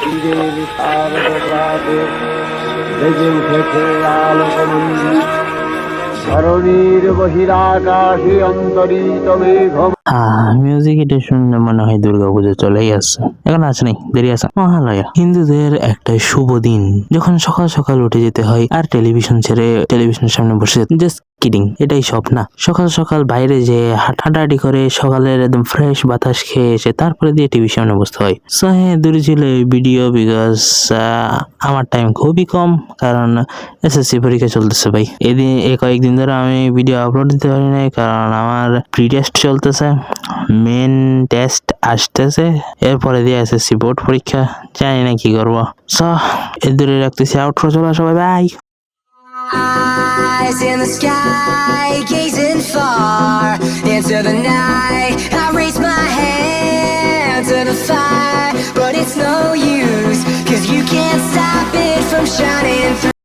তীরের শারদ প্রাতে বেজে উঠেছে আলোকমঞ্জুরি, ধরণীর বহিরাকাশে অন্তরিত মেঘ। মিউজিক এটা শুনলে মনে হয় দুর্গাপুজো চলেই আসছে। এখন আছে নেই, দেরি আছে। মহালয়া হিন্দুদের একটা শুভ দিন, যখন সকাল সকাল উঠে যেতে হয় আর টেলিভিশন ছেড়ে টেলিভিশনের সামনে বসে জাস্ট কিডিং, এটাই সব না। সকাল সকাল বাইরে যে হাঁটাহাঁটি করে সকালের একদম ফ্রেশ বাতাস খেয়ে এসে তারপরে দিয়ে টিভি সামনে বসতে হয়। সো হ্যাঁ, দূরে ছিল ভিডিও, বিকজ আমার টাইম খুবই কম, কারণ এসএসসি পরীক্ষা চলতেছে ভাই। এই কয়েকদিন ধরে আমি ভিডিও আপলোড দিতে পারি নাই, কারণ আমার প্রি টেস্ট চলতেছে, মেন টেস্ট আসতেছে, এরপরে দিয়ে এসএসসি বোর্ড পরীক্ষা, জানি না কি করবো। সো এর দূরে রাখতেছি, আউট ফর চলো সবাই, by. Eyes in the sky, gazing far into the night. I raise my hand to the fire, but it's no use.